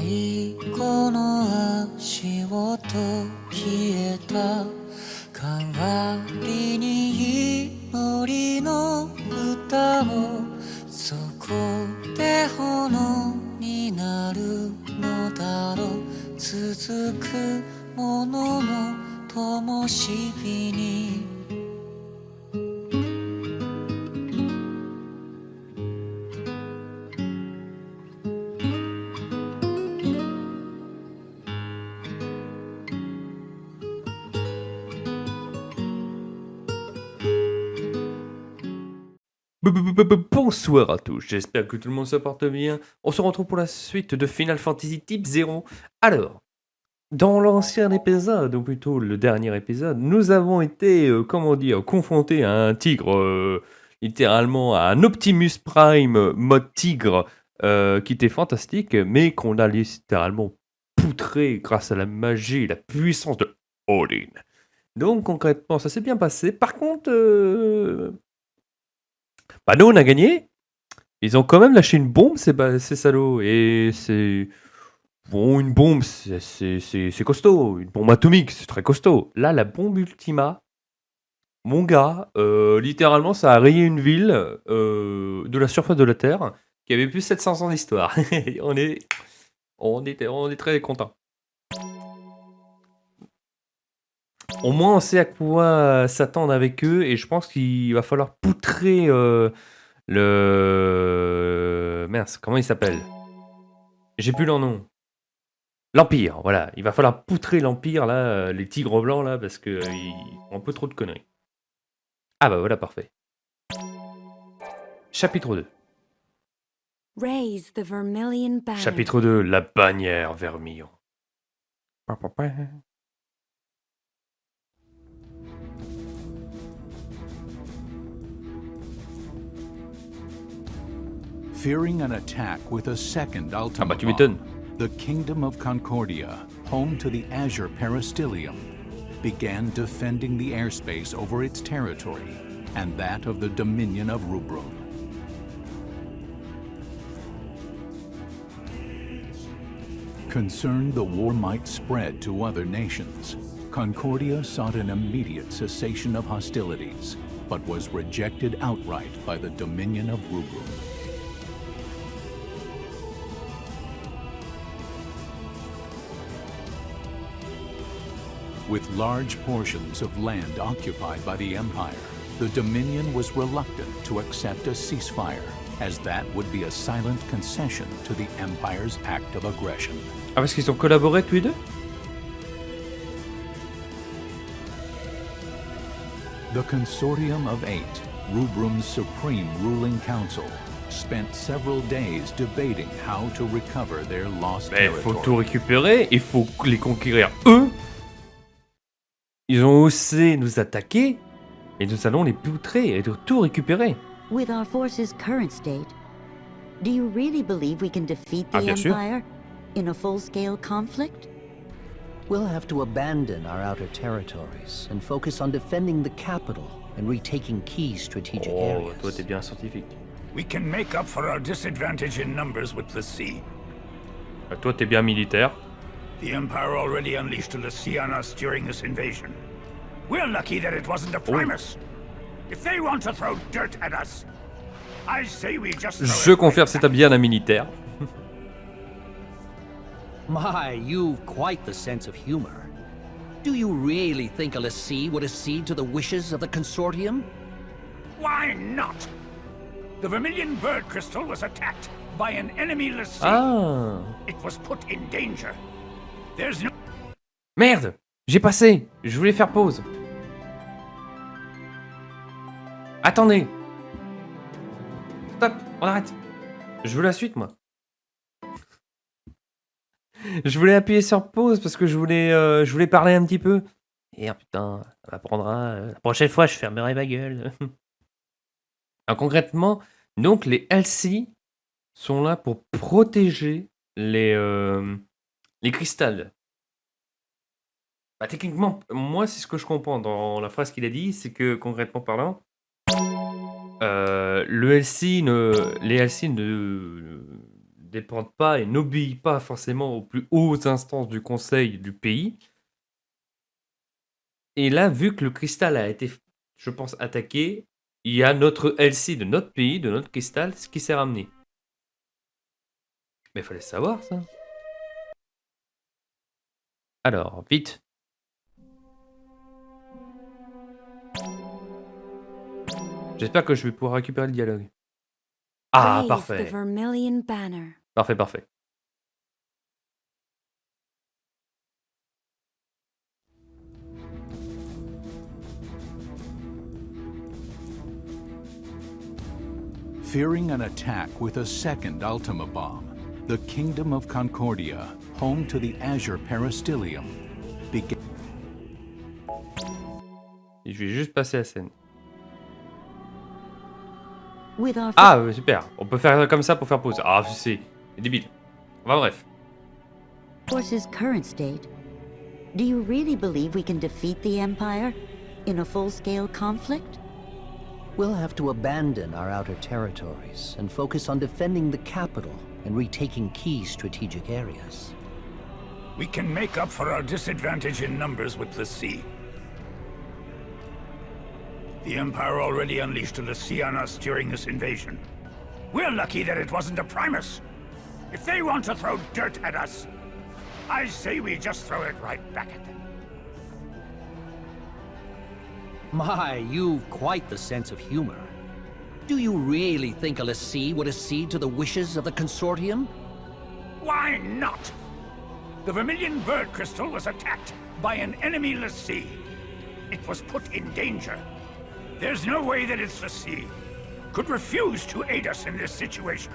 最後の足音消えた代わりに祈りの歌をそこで炎になるのだろう続くものの灯火にBonsoir à tous, j'espère que tout le monde se porte bien. On se retrouve pour la suite de Final Fantasy Type 0. Alors, dans l'ancien épisode, ou plutôt le dernier épisode, nous avons été, confrontés à un tigre, littéralement à un Optimus Prime mode tigre, qui était fantastique, mais qu'on a littéralement poutré grâce à la magie et la puissance de Odin. Donc concrètement, ça s'est bien passé. Par contre, nous on a gagné. Ils ont quand même lâché une bombe, ces salauds. Et c'est. Bon, une bombe, c'est costaud. Une bombe atomique, c'est très costaud. Là, la bombe Ultima, mon gars, littéralement, ça a rayé une ville de la surface de la Terre qui avait plus de 700 ans d'histoire. on est très contents. Au moins, on sait à quoi s'attendre avec eux. Et je pense qu'il va falloir poutrer le. Mince, comment il s'appelle? J'ai plus leur nom. L'Empire, voilà. Il va falloir poutrer l'Empire, là, les tigres blancs, là, parce qu'ils font un peu trop de conneries. Ah bah voilà, parfait. Chapitre 2. Raise the vermilion banner. Chapitre 2, la bannière vermillon. Fearing an attack with a second Ah bah tu Ultima m'étonnes. Bomb, the Kingdom of Concordia, home to the Azure Peristilium, began defending the airspace over its territory and that of the Dominion of Rubrum. Concerned the war might spread to other nations, Concordia sought an immediate cessation of hostilities, but was rejected outright by the Dominion of Rubrum. With large portions of land occupied by the Empire, the Dominion was reluctant to accept a ceasefire, as that would be a silent concession to the Empire's act of aggression. Ah, parce qu'ils ont collaboré tous les deux? The Consortium of Eight, Rubrum's supreme ruling council, spent several days debating how to recover their lost Mais il faut territory. tout récupérer, il faut les conquérir eux. Ils ont osé nous attaquer, et nous allons les poutrer et tout récupérer. With our forces' current state, do you really believe we can defeat the bien sûr. Empire in a full-scale conflict? We'll have to abandon our outer territories and focus on defending the capital and retaking key strategic Oh, areas. toi t'es bien scientifique. We can make up for our disadvantage in numbers with the sea. Toi t'es bien militaire. The Empire already unleashed the sea on us during this invasion. We're lucky that it wasn't a Primus. If they want to throw dirt at us, I say we just throw Je it confirme, right c'est back. bien un militaire. My, you've quite the sense of humor. Do you really think a Lassie would accede to the wishes of the Consortium? Why not? The Vermilion Bird Crystal was attacked by an enemy Lassie. Ah. It was put in danger. There's no... Merde, j'ai passé. Je voulais faire pause. Attendez. Stop, on arrête. Je veux la suite, moi. Je voulais appuyer sur pause parce que je voulais parler un petit peu. Et putain, ça m'apprendra. La prochaine fois, je fermerai ma gueule. Alors, concrètement, donc les LC sont là pour protéger les cristals. Bah, techniquement, moi, c'est ce que je comprends dans la phrase qu'il a dit, c'est que concrètement parlant, les LC dépendent pas et n'obéit pas forcément aux plus hautes instances du conseil du pays. Et là, vu que le cristal a été, je pense, attaqué, il y a notre LC de notre pays, de notre cristal, ce qui s'est ramené. Mais il fallait savoir ça. Alors, vite. J'espère que je vais pouvoir récupérer le dialogue. Ah, Raise the parfait. Vermilion banner. Parfait, parfait. Fearing an attack with a second Ultima bomb, the Kingdom of Concordia, home to the Azure Peristylium, began. Et je vais juste passer la scène. With our Ah, super. On peut faire comme ça pour faire pause. Ah, c'est débile. Enfin bref. force's current state, do you really believe we can defeat the Empire in a full-scale conflict? We'll have to abandon our outer territories and focus on defending the capital and retaking key strategic areas. We can make up for our disadvantage in numbers with the sea. The Empire already unleashed a l'Cie on us during this invasion. We're lucky that it wasn't a Primus. If they want to throw dirt at us, I say we just throw it right back at them. My, you've quite the sense of humor. Do you really think a l'Cie would accede to the wishes of the Consortium? Why not? The Vermilion Bird Crystal was attacked by an enemy l'Cie. It was put in danger. There's no way that its l'Cie could refuse to aid us in this situation.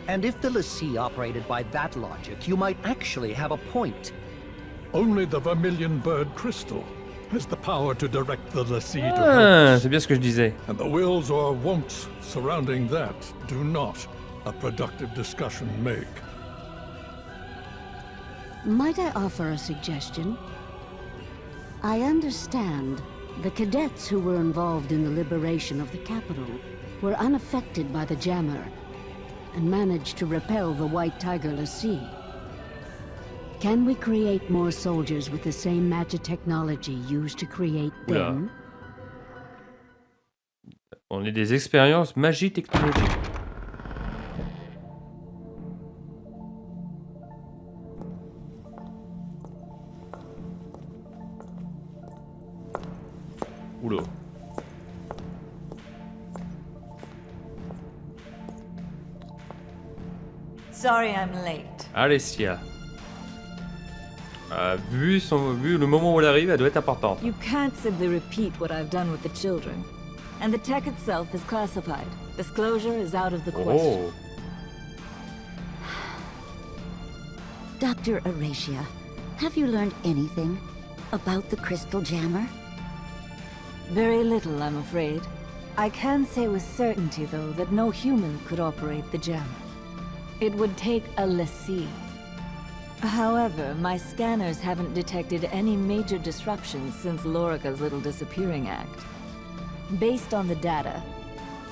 And if the l'Cie operated by that logic, you might actually have a point. Only the Vermilion Bird Crystal has the power to direct the l'Cie to help Ah, us. c'est bien ce que je disais. And the wills or won'ts surrounding that do not a productive discussion make. Might I offer a suggestion? I understand the cadets who were involved in the liberation of the capital were unaffected by the jammer and managed to repel the White Tiger l'Cie. Can we create more soldiers with the same magic technology used to create Oula. them? On est des expériences magie technologique. Oula. Sorry I'm late. Alessia. Vu le moment où elle arrive, elle doit être importante. You can't simply repeat what I've done with the children. And the tech itself is classified. Disclosure is out of the question. Oh. Dr. Aracia, have you learned anything about the Crystal Jammer? Very little, I'm afraid. I can say with certainty, though, that no human could operate the jammer. It would take a l'Cie. However, my scanners haven't detected any major disruptions since Lorica's little disappearing act. Based on the data,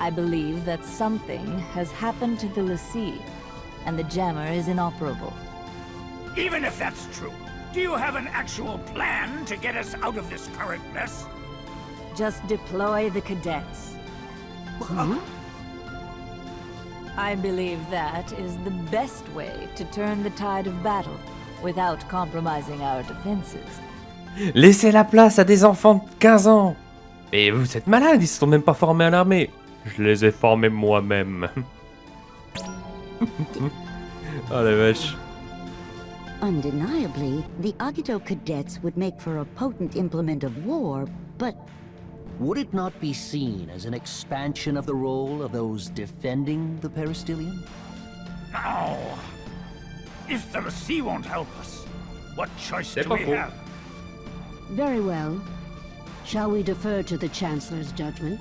I believe that something has happened to the l'Cie, and the jammer is inoperable. Even if that's true, do you have an actual plan to get us out of this current mess? Just deploy the cadets. I believe that is the best way to turn the tide of battle without compromising our defenses. Laissez la place à des enfants de 15 ans. Mais vous êtes malades, ils se sont même pas formés à l'armée. Je les ai formés moi-même. Oh la vache. Undeniably, the Agito cadets would make for a potent implement of war, but Would it not be seen as an expansion of the role of those defending the Peristylium? No. If the l'Cie won't help us, what choice C'est do pas we faux. have? Very well. Shall we defer to the Chancellor's judgment?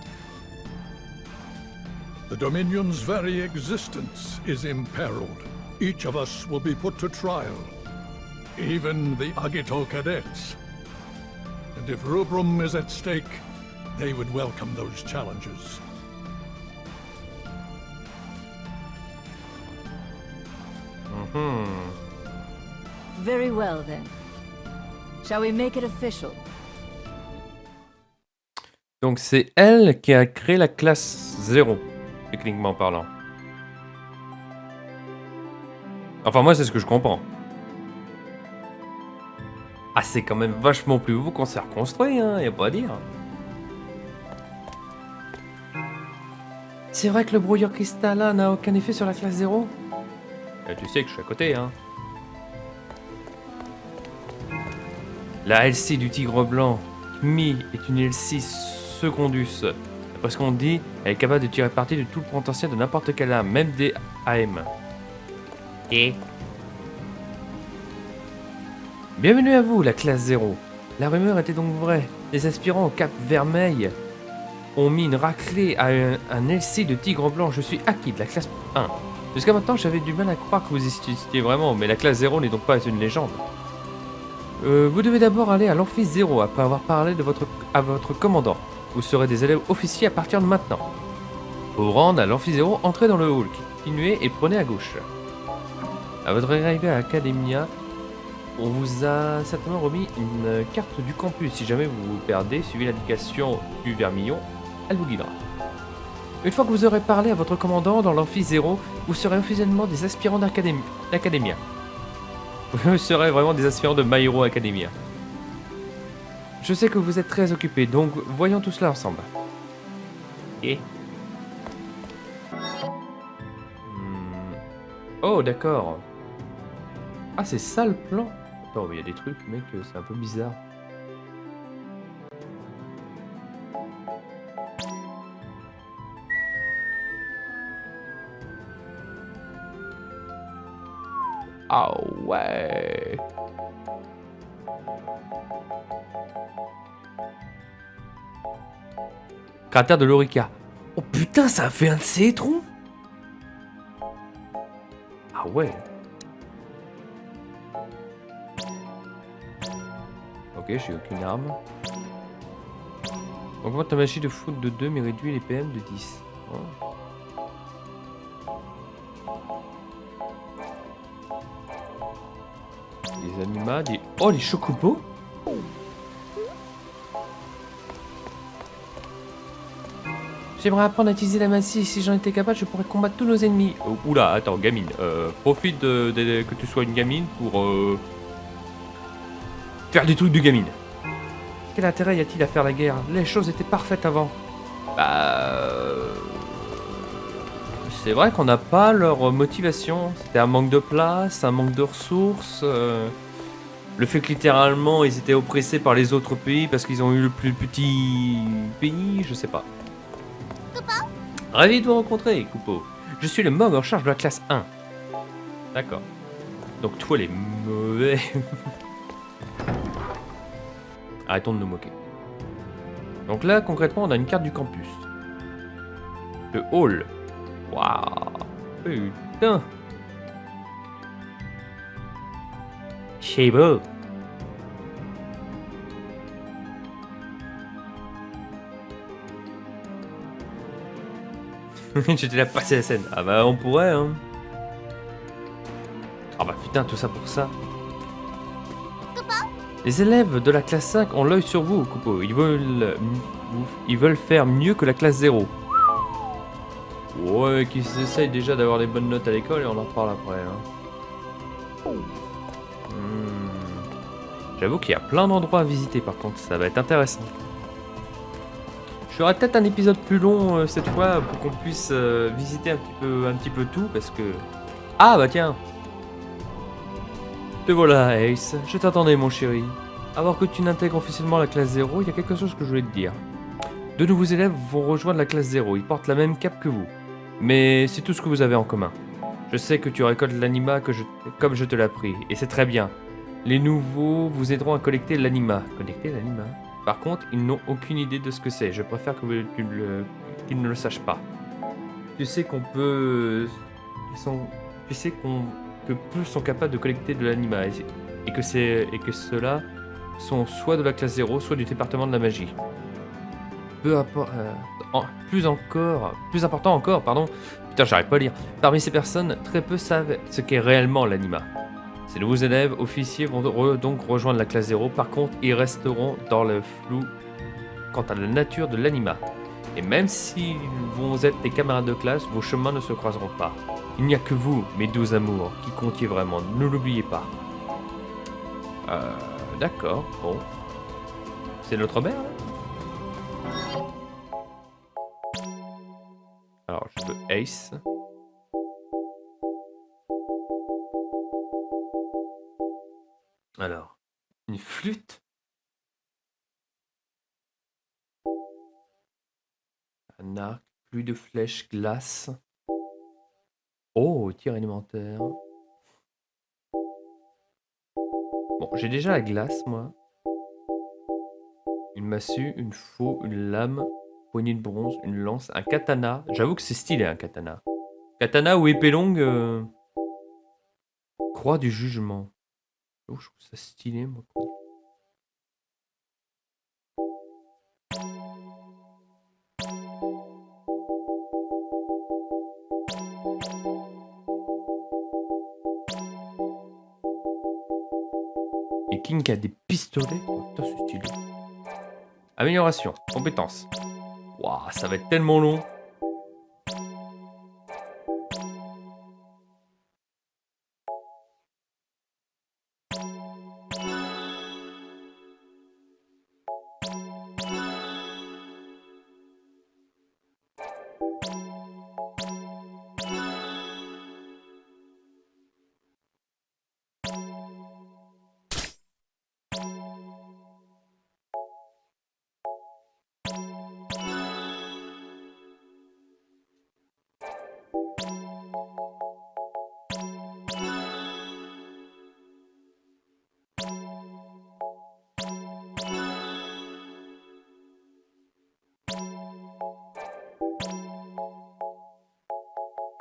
The Dominion's very existence is imperiled. Each of us will be put to trial. Even the Agito cadets. And if Rubrum is at stake, they would welcome those challenges. Mhm. Very well then. Shall we make it official? Donc c'est elle qui a créé la classe 0, techniquement parlant. Enfin moi c'est ce que je comprends. Ah c'est quand même vachement plus beau qu'on s'est reconstruit, hein, y a pas à dire. C'est vrai que le brouilleur cristallin n'a aucun effet sur la classe 0 ? Tu sais que je suis à côté, hein. La LC du tigre blanc, Mi, est une LC Secondus. D'après ce qu'on dit, elle est capable de tirer parti de tout le potentiel de n'importe quelle arme, même des AM. Et bienvenue à vous, la classe 0. La rumeur était donc vraie. Les aspirants au cap vermeil ont mis une raclée à un LC de tigre blanc. Je suis Aki de la classe 1. Jusqu'à maintenant, j'avais du mal à croire que vous existiez vraiment, mais la classe 0 n'est donc pas une légende. Vous devez d'abord aller à l'amphi 0 après avoir parlé à votre commandant. Vous serez des élèves officiers à partir de maintenant. Pour vous rendre à l'amphi 0, entrez dans le hall, continuez et prenez à gauche. À votre arrivée à l'Academia, on vous a certainement remis une carte du campus. Si jamais vous vous perdez, suivez l'indication du vermillon, elle vous guidera. Une fois que vous aurez parlé à votre commandant dans l'amphi 0, vous serez officiellement des aspirants d'Academia. Vous serez vraiment des aspirants de My Hero Academia. Je sais que vous êtes très occupés, donc voyons tout cela ensemble. Et... Oh, d'accord. Ah, c'est ça le plan. Attends, mais il y a des trucs, mec, c'est un peu bizarre. Ah ouais. Cratère de l'Orica. Oh putain, ça a fait un de ces trous. Ah ouais. Ok, j'ai aucune arme. Augmente ta magie de foot de 2 mais réduit les PM de 10. Oh. Les animaux, des... Oh, les chocobos. J'aimerais apprendre à utiliser la magie. Si j'en étais capable, je pourrais combattre tous nos ennemis. Oh, oula, attends, gamine. Profite que tu sois une gamine pour faire des trucs de gamine. Quel intérêt y a-t-il à faire la guerre? Les choses étaient parfaites avant. Bah... C'est vrai qu'on n'a pas leur motivation. C'était un manque de place, un manque de ressources. Le fait que littéralement ils étaient oppressés par les autres pays parce qu'ils ont eu le plus petit pays, je sais pas. Ravi de vous rencontrer, Coupeau. Je suis le mob en charge de la classe 1. D'accord. Donc toi les mauvais. Arrêtons de nous moquer. Donc là, concrètement, on a une carte du campus. Le hall. Waouh. Putain. C'est beau. J'étais là passé la scène. Ah bah on pourrait hein. Ah bah putain tout ça pour ça. Les élèves de la classe 5 ont l'œil sur vous, Coupeau. Ils veulent faire mieux que la classe 0. Ouais, qu'ils essayent déjà d'avoir des bonnes notes à l'école et on en reparle après. Hein. J'avoue qu'il y a plein d'endroits à visiter par contre, ça va être intéressant. Je ferai peut-être un épisode plus long cette fois pour qu'on puisse visiter un petit peu tout parce que... Ah bah tiens. Te voilà Ace, je t'attendais mon chéri. Avant que tu n'intègres officiellement la classe 0, il y a quelque chose que je voulais te dire. Deux nouveaux élèves vont rejoindre la classe 0, ils portent la même cape que vous. Mais c'est tout ce que vous avez en commun. Je sais que tu récoltes l'anima comme je te l'ai appris, et c'est très bien. Les nouveaux vous aideront à collecter l'anima. Collecter l'anima? Par contre, ils n'ont aucune idée de ce que c'est, je préfère qu'ils ne le sachent pas. Tu sais qu'on peut... Tu sais que plus sont capables de collecter de l'anima, et que ceux-là sont soit de la classe 0, soit du département de la magie. Plus important encore, pardon, Putain, j'arrive pas à lire. Parmi ces personnes, très peu savent ce qu'est réellement l'anima. Ces nouveaux élèves officiers vont donc rejoindre la classe 0. Par contre, ils resteront dans le flou quant à la nature de l'anima. Et même s'ils vont être des camarades de classe, vos chemins ne se croiseront pas. Il n'y a que vous, mes doux amours, qui comptiez vraiment. Ne l'oubliez pas. D'accord, bon. C'est notre mère, là? Alors, je veux Ace. Alors, une flûte. Un arc, pluie de flèches, glace. Oh, tir alimentaire. Bon, j'ai déjà la glace, moi. Une massue, une faux, une lame, poignée de bronze, une lance, un katana. J'avoue que c'est stylé, un katana. Katana ou épée longue. Croix du jugement. Oh, je trouve ça stylé, moi. Et King a des pistolets. Oh, putain, c'est stylé. Amélioration, compétences. Waouh, ça va être tellement long.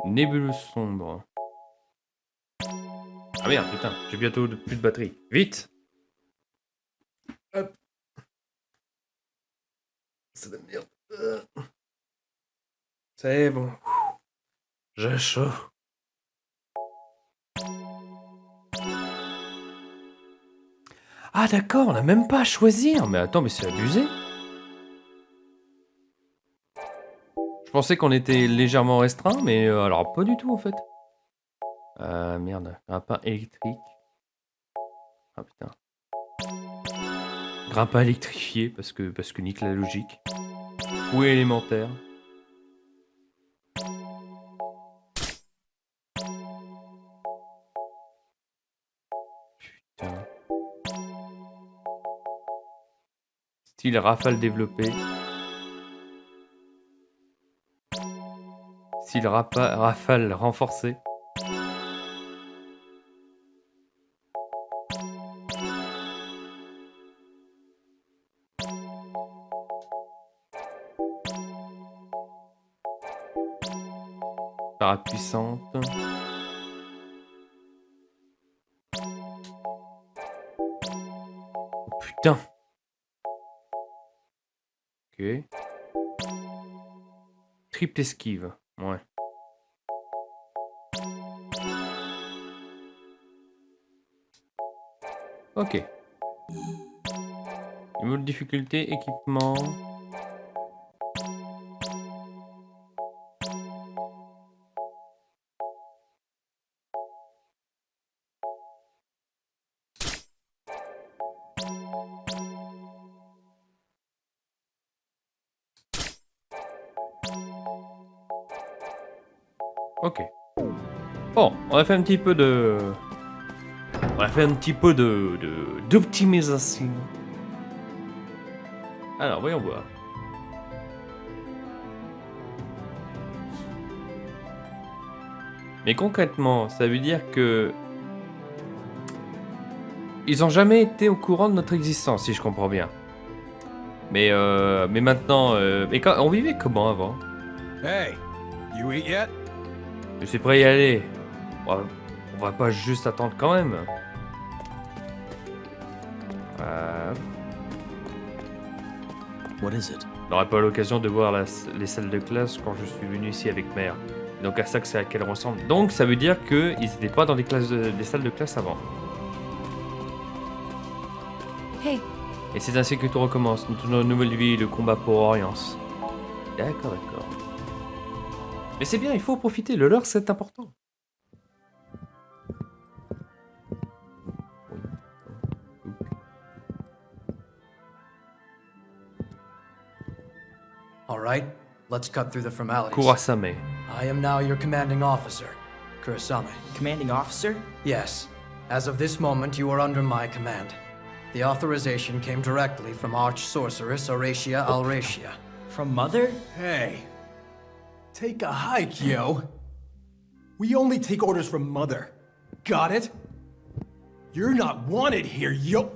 Nébuleuse sombre. Ah merde, putain, j'ai bientôt plus de batterie. Vite! Hop. C'est la merde. C'est bon. J'ai chaud. Ah d'accord, on n'a même pas à choisir. Mais attends, mais c'est abusé. Je pensais qu'on était légèrement restreint, mais alors pas du tout en fait. Merde, grappin électrique. Ah putain. Grappin électrifié parce que nique la logique. Fouet élémentaire. Putain. Style rafale développé. Style rafale renforcé. Parade puissante. Oh, putain. Ok. Triple esquive. Ouais. Ok. Niveau de difficulté, équipement. Ok. Bon, on a fait un petit peu de... On a fait un petit peu d'optimisation. Alors, voyons voir. Mais concrètement, ça veut dire que... Ils ont jamais été au courant de notre existence, si je comprends bien. Mais maintenant... Mais quand... On vivait comment avant? Hey, you eat yet? Je suis prêt à y aller. On va pas juste attendre quand même. What is it? On n'aurait pas l'occasion de voir les salles de classe quand je suis venu ici avec mère. Donc à ça que c'est à qu'elle ressemble. Donc ça veut dire qu'ils n'étaient pas dans des salles de classe avant. Hey, Et c'est ainsi que tout recommence. Notre nouvelle vie, le combat pour Orience. D'accord, d'accord. Mais c'est bien, il faut en profiter. Le leurre, c'est important. All right, let's cut through the formalities. Kurasame. I am now your commanding officer, Kurasame. Commanding officer? Yes, as of this moment, you are under my command. The authorization came directly from Arch-Sorceress Aracia Alracia. From Mother? Hey, take a hike, yo. We only take orders from Mother. Got it? You're not wanted here, yo.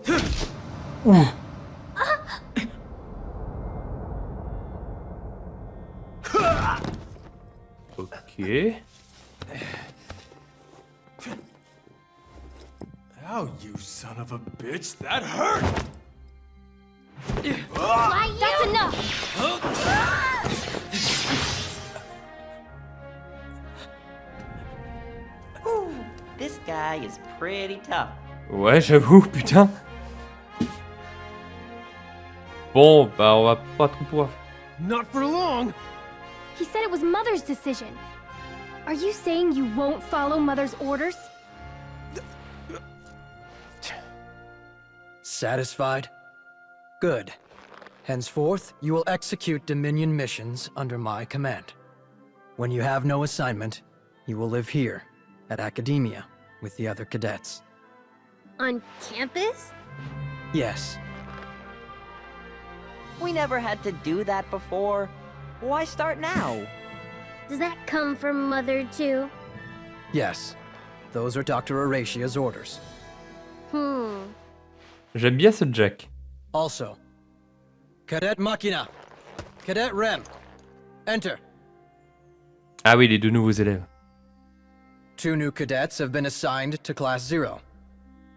Ok. Ow, you son of a bitch, that hurt! That's enough! Ooh, this guy is pretty tough. Ouais, j'avoue, putain. Bon, bah on va pas trop pouvoir. Not for long! He said it was Mother's decision. Are you saying you won't follow Mother's orders? Satisfied? Good. Henceforth, you will execute Dominion missions under my command. When you have no assignment, you will live here, at Academia, with the other cadets. On campus? Yes. We never had to do that before. Why start now? Does that come from Mother, too? Yes. Those are Dr. Aracia's orders. J'aime bien ce Jack. Also, Cadet Machina, Cadet Rem, enter. Ah oui, les deux nouveaux élèves. 2 new cadets have been assigned to Class 0,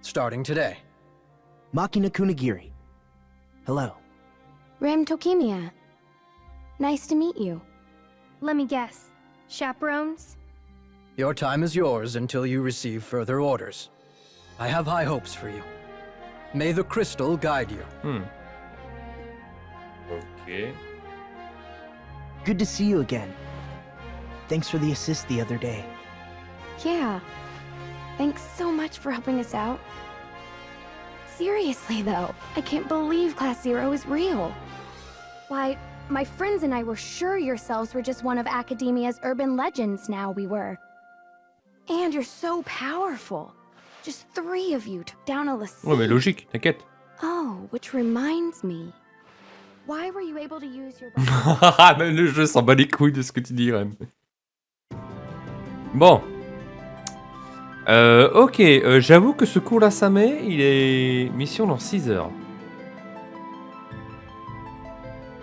starting today. Machina Kunigiri. Hello. Rem Tokimia. Nice to meet you. Let me guess. Chaperones? Your time is yours until you receive further orders. I have high hopes for you. May the crystal guide you. Ok. Good to see you again. Thanks for the assist the other day. Yeah. Thanks so much for helping us out. Seriously, though, I can't believe Class 0 is real. Why, my friends and I were sure yourselves were just one of Academia's urban legends now we were. And you're so powerful. Just 3 of you took down a l'Cie. Ouais, mais logique, t'inquiète. Oh, which reminds me. Why were you able to use your... Même le jeu s'en bat les couilles de ce que tu dis, Rem. Bon. Ok, j'avoue que ce Kurasame, il est mission dans 6 heures.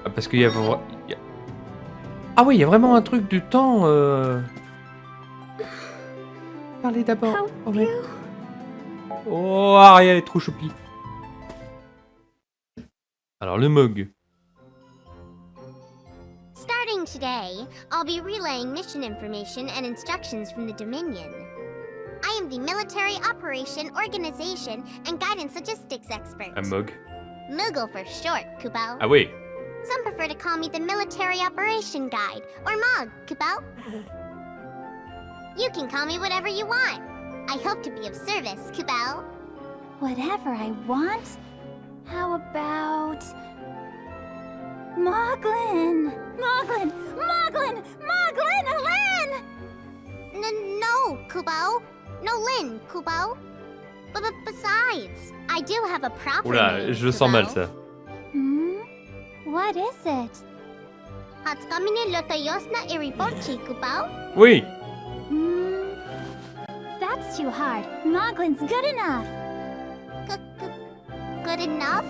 Ah, parce qu'il y a... Ah oui, il y a vraiment un truc du temps... Parlez d'abord. Oh, Ariel est trop choupie. Alors, le Mog. Starting today, I'll be relaying mission information and instructions from the Dominion. I am the Military Operation Organization and Guidance Logistics Expert. Un Mog. Moogle for short, Kupo. Ah oui. Some prefer to call me the Military Operation Guide, or MOG, Kupo. You can call me whatever you want. I hope to be of service, Kupo. Whatever I want? How about... Moglin! Moglin! Moglin! Moglin! Lin! No, Kupo. No Lin, Kupo. Besides, I do have a proper Oula, name, je le sens mal, Kupo. ça. What is it? Hatskamine Lotayosna Iriborchi, Kupo. Oui. That's too hard. Moglin's good enough. Good enough,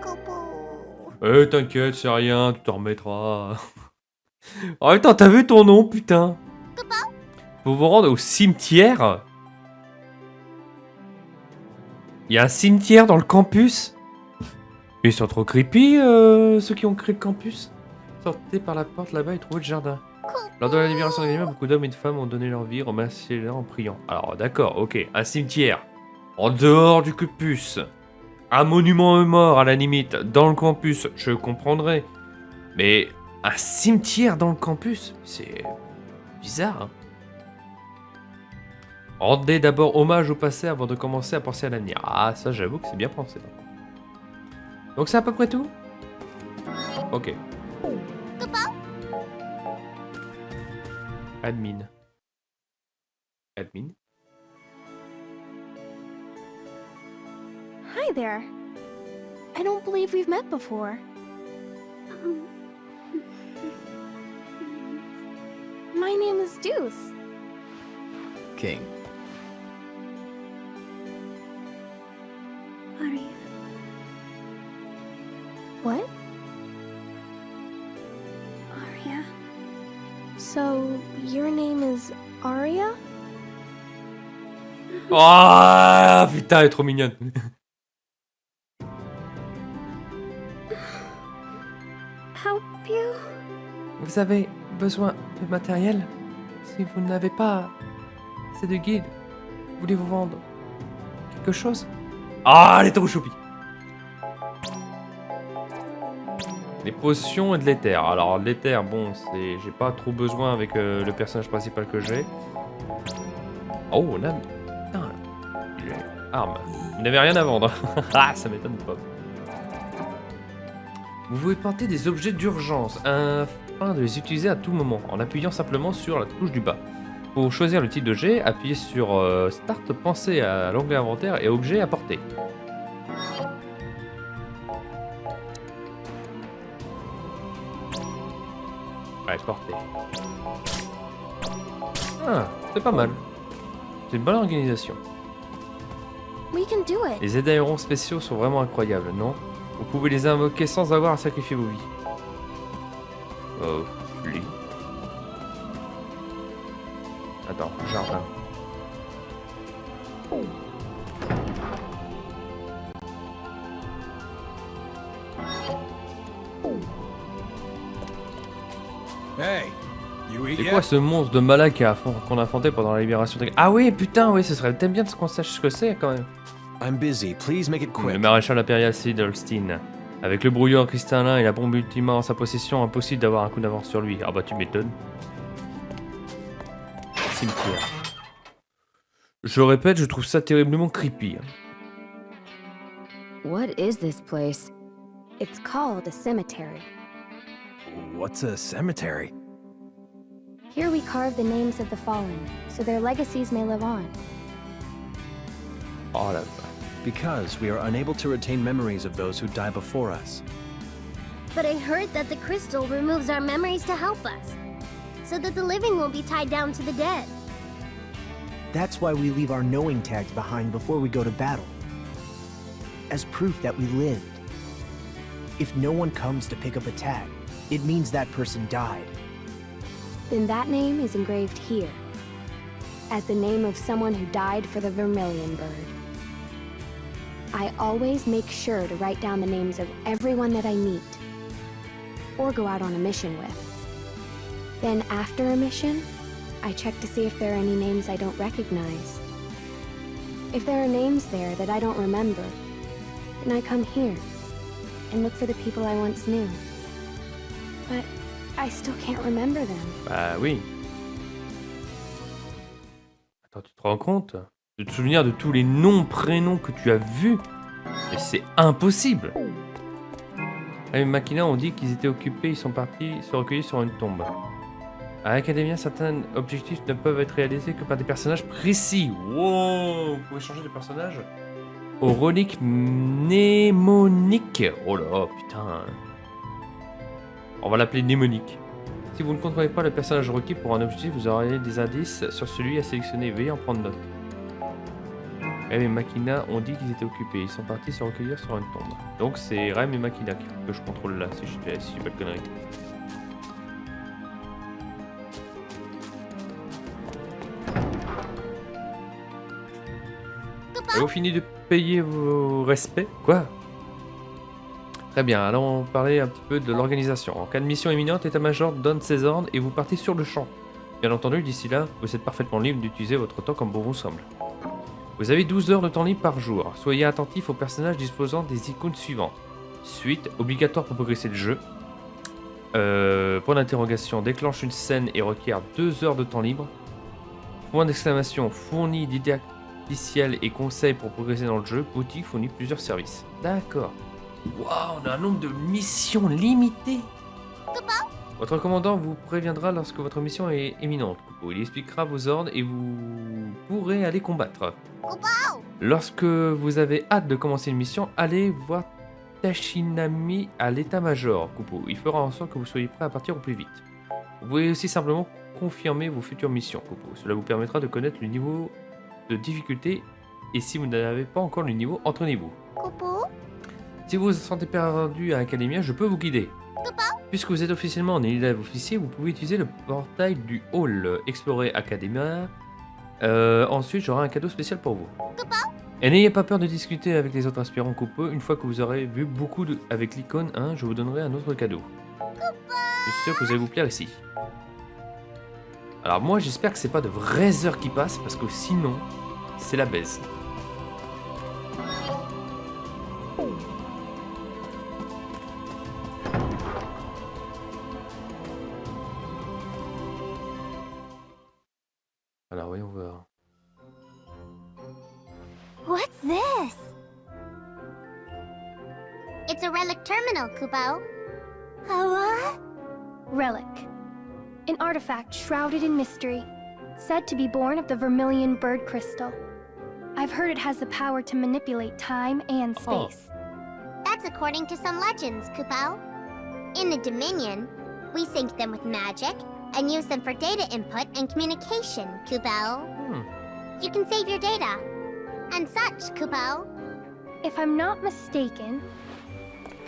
Kupo. T'inquiète, c'est rien, tu t'en remettras. En même temps, t'as vu ton nom, putain. Faut vous rendre au cimetière. Il y a un cimetière dans le campus. Ils sont trop creepy, ceux qui ont créé le campus. Sortez par la porte là-bas et trouvez le jardin. Lors de la libération d'Academia, beaucoup d'hommes et de femmes ont donné leur vie, remerciez-les en priant. Alors d'accord, ok, un cimetière, en dehors du campus, un monument aux morts à la limite, dans le campus, je comprendrais. Mais un cimetière dans le campus, c'est bizarre. Hein. Rendez d'abord hommage au passé avant de commencer à penser à l'avenir. Ah, ça j'avoue que c'est bien pensé. Donc c'est à peu près tout? Ok. Admin. Admin. Hi there. I don't believe we've met before. My name is Deuce. King. Aria. What? Aria. So, your name is Aria? Oh putain, elle est trop mignonne. Help you? Vous avez besoin de matériel? Si vous n'avez pas assez de guides, voulez-vous vendre quelque chose? Ah, elle est trop choupie. Les potions et de l'éther. Alors l'éther, bon, c'est, j'ai pas trop besoin avec le personnage principal que j'ai. Oh, on a... Putain, il a arme. Il n'avait rien à vendre. Ah, ça m'étonne pas. Vous pouvez planter des objets d'urgence afin de les utiliser à tout moment en appuyant simplement sur la touche du bas. Pour choisir le type d'objet, appuyez sur Start, pensez à l'onglet inventaire et objet à porter. Ouais, porter. Ah, c'est pas mal. C'est une bonne organisation. We can do it. Les aides aérons spéciaux sont vraiment incroyables, non? Vous pouvez les invoquer sans avoir à sacrifier vos vies. Oh, je lis. Attends, jardin. Hey, you eat C'est yet? quoi ce monstre de malade qu'on a affronté pendant la libération de... Ah oui, putain, oui, ce serait tellement bien qu'on sache ce que c'est quand même. I'm busy. Please make it Le quick. maréchal impérial Sidelstein. Avec le brouillard cristallin et la bombe ultima en sa possession, impossible d'avoir un coup d'avance sur lui. Ah bah tu m'étonnes. Cimetière. Je répète, je trouve ça terriblement creepy. What is this place? It's called a cemetery. What's a cemetery? Here we carve the names of the fallen, so their legacies may live on. Oh là là. Because we are unable to retain memories of those who die before us. But I heard that the crystal removes our memories to help us, so that the living won't be tied down to the dead. That's why we leave our knowing tags behind before we go to battle. As proof that we lived. If no one comes to pick up a tag, it means that person died. Then that name is engraved here, as the name of someone who died for the Vermilion Bird. I always make sure to write down the names of everyone that I meet, or go out on a mission with. Then after a mission, I check to see if there are any names I don't recognize. If there are names there that I don't remember, then I come here and look for the people I once knew. But I still can't remember them. Bah oui. Attends, tu te rends compte? De te souvenir de tous les noms, prénoms que tu as vus? Mais c'est impossible! Les Machina ont dit qu'ils étaient occupés, ils sont partis se recueillir sur une tombe. À l'Académie, certains objectifs ne peuvent être réalisés que par des personnages précis. Wow! Vous pouvez changer de personnage? Au relique mnémonique. Oh là, putain. On va l'appeler mnémonique. Si vous ne contrôlez pas le personnage requis pour un objectif, vous aurez des indices sur celui à sélectionner. Veuillez en prendre note. Rem et Machina ont dit qu'ils étaient occupés. Ils sont partis se recueillir sur une tombe. Donc c'est Rem et Machina que je contrôle là, si je dis pas de conneries. Avez-vous fini de payer vos respects? Quoi? Très bien, allons parler un petit peu de l'organisation. En cas de mission imminente, l'état-major donne ses ordres et vous partez sur le champ. Bien entendu, d'ici là, vous êtes parfaitement libre d'utiliser votre temps comme bon vous semble. Vous avez 12 heures de temps libre par jour. Soyez attentif aux personnages disposant des icônes suivantes. Suite, obligatoire pour progresser le jeu. Point d'interrogation, déclenche une scène et requiert 2 heures de temps libre. Point d'exclamation, fournit d'idées officielles et conseils pour progresser dans le jeu. Boutique fournit plusieurs services. D'accord. Waouh, on a un nombre de missions limité. Votre commandant vous préviendra lorsque votre mission est imminente. Il expliquera vos ordres et vous pourrez aller combattre. Lorsque vous avez hâte de commencer une mission, allez voir Tashinami à l'état-major. Il fera en sorte que vous soyez prêt à partir au plus vite. Vous pouvez aussi simplement confirmer vos futures missions. Cela vous permettra de connaître le niveau de difficulté et si vous n'avez pas encore le niveau, entraînez-vous. Si vous vous sentez perdu à Academia, je peux vous guider. Puisque vous êtes officiellement en élève officier, vous pouvez utiliser le portail du hall Explorer Academia. Ensuite, j'aurai un cadeau spécial pour vous. Et n'ayez pas peur de discuter avec les autres aspirants Coupeau. Une fois que vous aurez vu beaucoup avec l'icône 1, je vous donnerai un autre cadeau. Je suis sûr que vous allez vous plaire ici. Alors moi, j'espère que c'est pas de vraies heures qui passent, parce que sinon, c'est la baise. Alors voyons voir. What's this? It's a relic terminal, Kupo. A what? Relic. An artifact shrouded in mystery, said to be born of the Vermilion Bird Crystal. I've heard it has the power to manipulate time and space. That's according to some legends, Kupo. In the Dominion, we sync them with magic and use them for data input and communication, Kupo. You can save your data. And such, Kupo. If I'm not mistaken,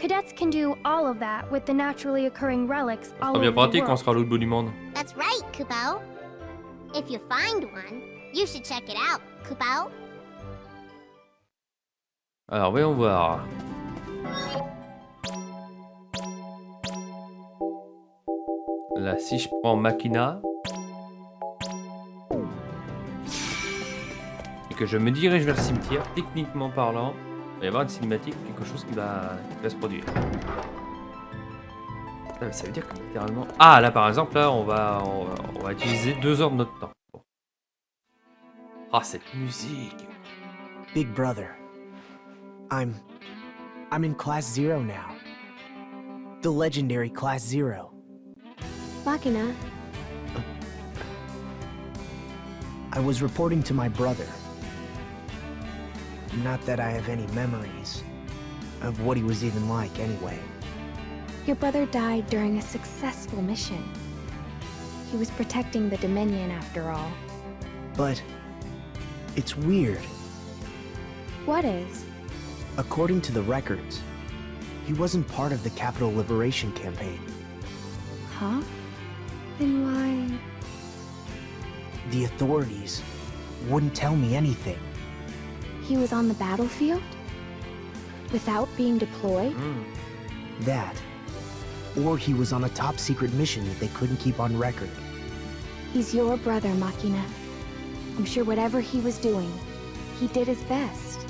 cadets can do all of that with the naturally occurring relics all over bien the pratique quand on world. sera à l'autre bout du monde. That's right, Kupo. If you find one, you should check it out, Kupo. Alors voyons voir. Là, si je prends Machina et que je me dirige vers le cimetière, techniquement parlant, il va y avoir une cinématique, quelque chose qui va se produire. Ah, mais ça veut dire que littéralement... Ah, là par exemple, là, on va utiliser 2 heures de notre temps. Bon. Ah, cette musique. Big brother, I'm in Class 0 now. The legendary Class 0. Machina, I was reporting to my brother. Not that I have any memories of what he was even like anyway. your brother died during a successful mission. He was protecting the Dominion after all. But it's weird. What is? According to the records, he wasn't part of the Capital Liberation Campaign. Huh? Then why? The authorities wouldn't tell me anything. He was on the battlefield? Without being deployed? That. Or he was on a top secret mission that they couldn't keep on record. He's your brother, Machina. I'm sure whatever he was doing, he did his best.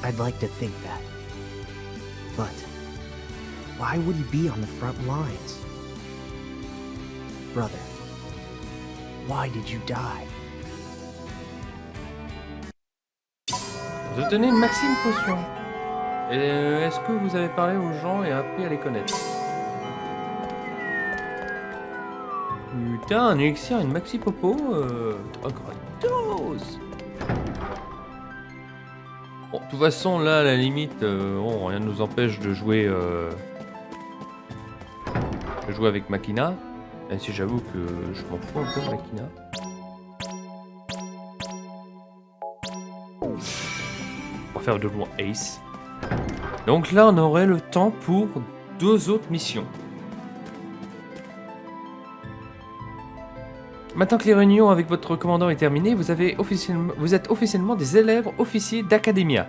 I'd like to think that. But why would he be on the front lines? Brother, why did you die? Vous obtenez une Maxime Potion. Est-ce que vous avez parlé aux gens et appris à les connaître? Putain, un élixir, une Maxi Popo, oh, gratos. Bon, de toute façon, là, à la limite, bon, rien ne nous empêche de jouer, avec Machina. Même si j'avoue que je m'en fous un peu de Machina. On va faire de loin Ace. Donc là, on aurait le temps pour 2 autres missions. Maintenant que les réunions avec votre commandant est terminée, vous êtes officiellement des élèves officiers d'Academia.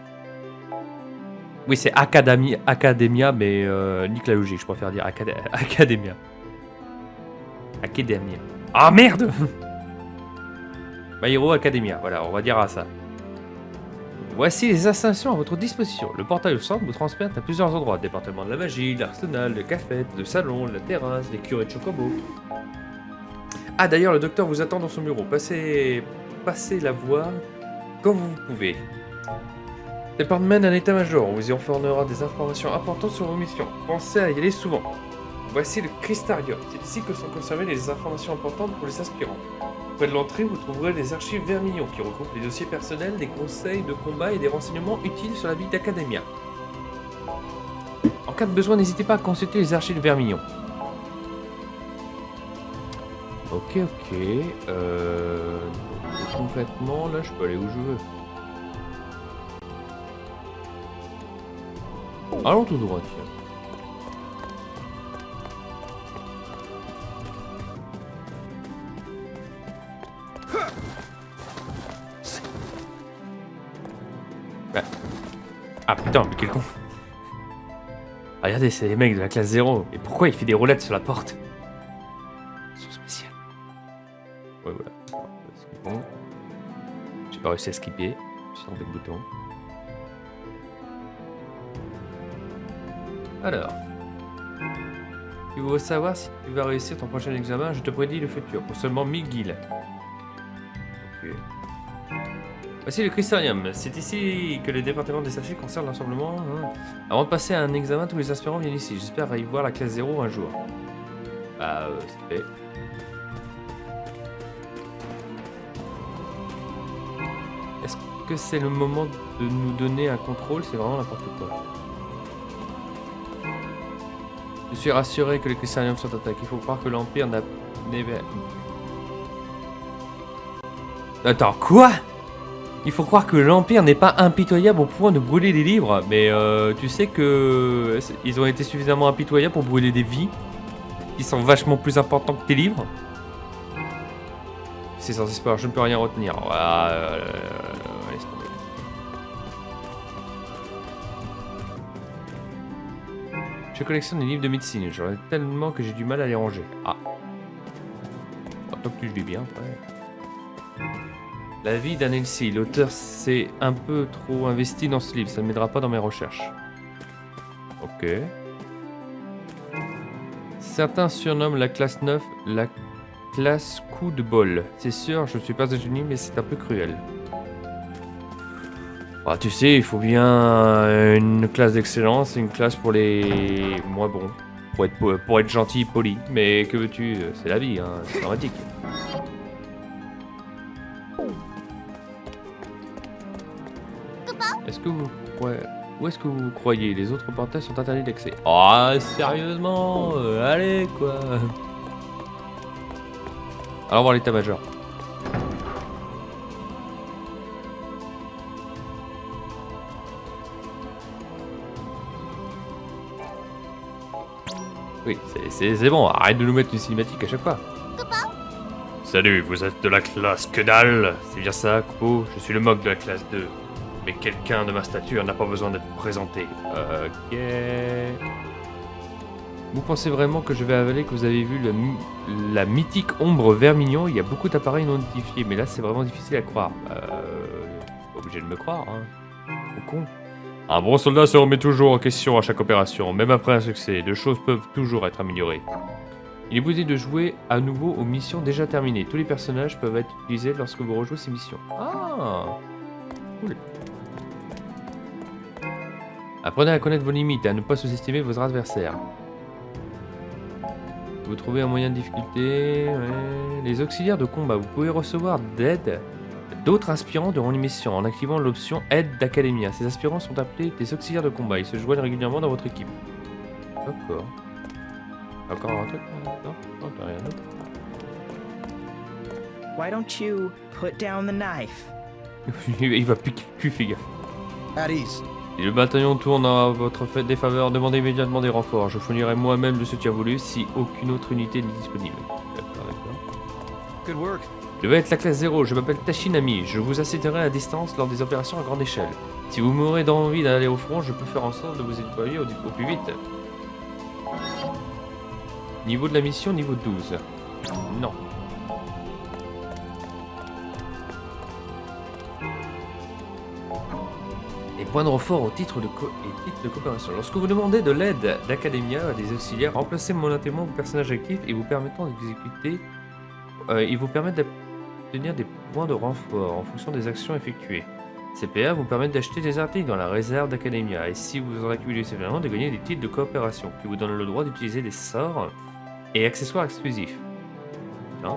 Oui, c'est Academia, mais nique la logique, je préfère dire Academia. Academia. Ah merde My Hero Academia, voilà, on va dire à ça. Voici les installations à votre disposition. Le portail au centre vous transporte à plusieurs endroits. Département de la magie, l'arsenal, le café, le salon, la terrasse, les curés de Chocobo. Ah d'ailleurs, le docteur vous attend dans son bureau. Passez la voir quand vous pouvez. Département d'un état-major, on vous y fournira des informations importantes sur vos missions. Pensez à y aller souvent. Voici le Crystarium. C'est ici que sont conservées les informations importantes pour les aspirants. Près de l'entrée, vous trouverez les archives Vermillon qui regroupent les dossiers personnels, des conseils de combat et des renseignements utiles sur la vie d'Academia. En cas de besoin, n'hésitez pas à consulter les archives Vermillon. Ok. Complètement, là, je peux aller où je veux. Allons tout droit, tiens. Ah putain, mais quel con. Regardez, c'est les mecs de la classe 0. Et pourquoi il fait des roulettes sur la porte? Ils sont spéciaux. Ouais, voilà. Bon. J'ai pas réussi à skipper. J'ai trompé le bouton. Alors. Tu veux savoir si tu vas réussir ton prochain examen? Je te prédis le futur. Pour seulement 1000 guilds. Ok. Voici le Crystarium. C'est ici que le département des archives concerne l'ensemble. Avant de passer à un examen, tous les aspirants viennent ici. J'espère y voir la classe 0 un jour. Bah, c'est fait. Est-ce que c'est le moment de nous donner un contrôle? C'est vraiment n'importe quoi. Je suis rassuré que les Crystariums sont attaqués. Il faut croire que l'Empire n'a... Attends, quoi? Il faut croire que l'Empire n'est pas impitoyable au point de brûler des livres. Mais tu sais que ils ont été suffisamment impitoyables pour brûler des vies qui sont vachement plus importants que tes livres. C'est sans espoir, je ne peux rien retenir. Laisse tomber. Je collectionne des livres de médecine. J'en ai tellement que j'ai du mal à les ranger. Ah. Tant que tu lis bien, après. La vie d'Anelsi. L'auteur s'est un peu trop investi dans ce livre. Ça ne m'aidera pas dans mes recherches. Ok. Certains surnomment la classe 9 la classe coup de bol. C'est sûr, je ne suis pas un génie, mais c'est un peu cruel. Bah, tu sais, il faut bien une classe d'excellence et une classe pour les moins bons. Pour être gentil, poli. Mais que veux-tu, c'est la vie, hein, c'est dramatique. Est-ce que vous croyez... Où est-ce que vous croyez? Les autres portails sont interdits d'accès. Oh, sérieusement, allez, quoi. Alors voir l'état-major. Oui, c'est bon, arrête de nous mettre une cinématique à chaque fois. Salut, vous êtes de la classe que dalle. C'est bien ça, Coupeau? Je suis le moque de la classe 2. Mais quelqu'un de ma stature n'a pas besoin d'être présenté. Ok. Vous pensez vraiment que je vais avaler que vous avez vu la mythique ombre Vermillon? Il y a beaucoup d'appareils non identifiés, mais là c'est vraiment difficile à croire. Pas obligé de me croire, hein. Au con. Un bon soldat se remet toujours en question à chaque opération, même après un succès. Deux choses peuvent toujours être améliorées. Il est possible de jouer à nouveau aux missions déjà terminées. Tous les personnages peuvent être utilisés lorsque vous rejouez ces missions. Ah, cool. Apprenez à connaître vos limites et à ne pas sous-estimer vos adversaires. Vous trouvez un moyen de difficulté. Ouais. Les auxiliaires de combat. Vous pouvez recevoir d'aide d'autres aspirants durant l'émission en activant l'option aide d'Academia. Ces aspirants sont appelés des auxiliaires de combat. Ils se joignent régulièrement dans votre équipe. D'accord. Encore un truc? Non, t'as rien d'autre. Why don't you put down the knife? Il va piquer le cul, fais gaffe. At ease. Si le bataillon tourne à votre défaveur, demandez immédiatement des renforts. Je fournirai moi-même le soutien voulu si aucune autre unité n'est disponible. D'accord. Good work. Je vais être la classe 0, je m'appelle Tashinami, je vous assisterai à distance lors des opérations à grande échelle. Si vous m'aurez d'envie d'aller au front, je peux faire en sorte de vous déployer au plus vite. Niveau de la mission, niveau 12. Non. Les points de renfort au titre de coopération. Lorsque vous demandez de l'aide d'Academia à des auxiliaires, remplacez momentanément vos personnages actifs et vous permettant d'exécuter. Ils vous permettent d'obtenir des points de renfort en fonction des actions effectuées. Ces PA vous permettent d'acheter des articles dans la réserve d'Academia et si vous en accumulez suffisamment, de gagner des titres de coopération qui vous donnent le droit d'utiliser des sorts et accessoires exclusifs. Tiens.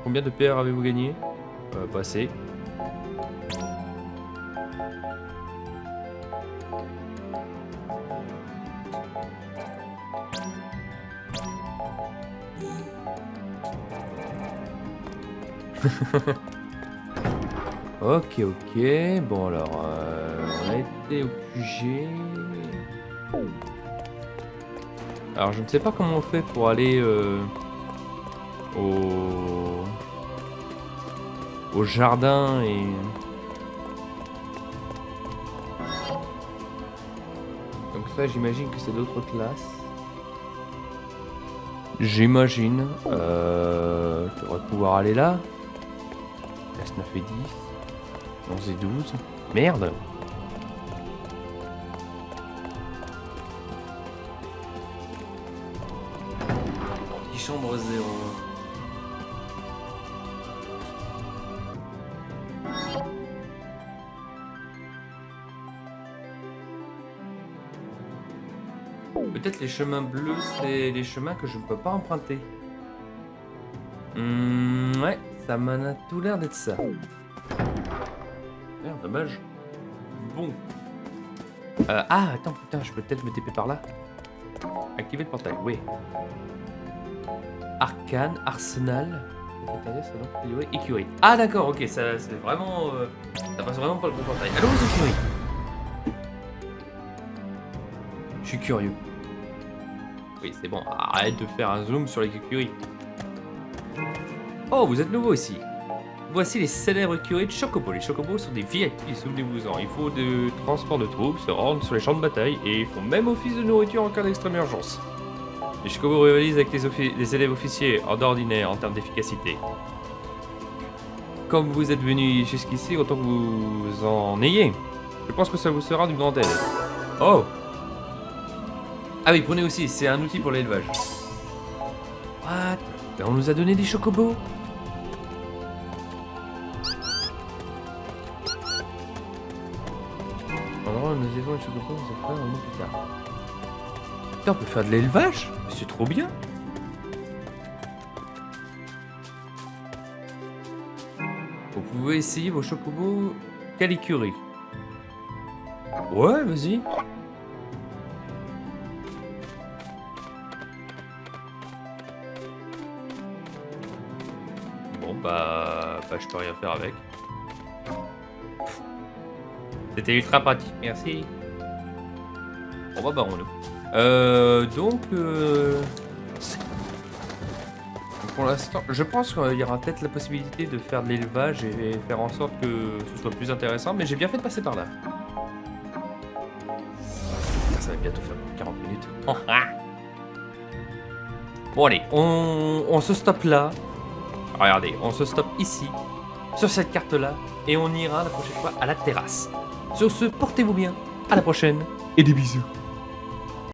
Combien de PR avez-vous gagné? Pas assez. Ok, bon alors, on a été au QG. Alors je ne sais pas comment on fait pour aller au jardin et... Donc ça j'imagine que c'est d'autres classes. J'imagine. Je devrais pouvoir aller là. Classe 9 et 10. 11 et 12. Merde. Chambre 0. Peut-être les chemins bleus, c'est les chemins que je ne peux pas emprunter. Ouais, ça m'en a tout l'air d'être ça. Merde, dommage. Bon. Ah, attends, putain, je peux peut-être me TP par là. Activer le portail, oui. Arcane, Arsenal, écurie. Ah d'accord, ok, ça c'est vraiment... ça passe vraiment pas le bon portail. Allons aux écuries. Je suis curieux. Oui, c'est bon, arrête de faire un zoom sur les écuries. Oh, vous êtes nouveau ici. Voici les célèbres écuries de Chocobo. Les Chocobos sont des VIP, souvenez-vous-en. Il faut de transport de troupes, se rendre sur les champs de bataille et ils font même office de nourriture en cas d'extrême urgence. Les Chocobos rivalisent avec les élèves officiers ordinaires en termes d'efficacité. Comme vous êtes venu jusqu'ici, autant que vous en ayez. Je pense que ça vous sera d'une grande aide. Oh! Ah oui, prenez aussi, c'est un outil pour l'élevage. What? On nous a donné des Chocobos? Pendant nous élevons les Chocobos, nous allons un mois plus tard. Putain, on peut faire de l'élevage? C'est trop bien! Vous pouvez essayer vos Chocobos Calicuri. Ouais, vas-y. Bon, bah je peux rien faire avec. C'était ultra pratique, merci. Bon, bah, barrons-nous. Donc pour l'instant, je pense qu'il y aura peut-être la possibilité de faire de l'élevage et faire en sorte que ce soit plus intéressant, mais j'ai bien fait de passer par là. Ça va bientôt faire 40 minutes. Oh, ah. Bon allez, on se stoppe là. Regardez, on se stoppe ici, sur cette carte-là, et on ira la prochaine fois à la terrasse. Sur ce, portez-vous bien, à la prochaine, et des bisous.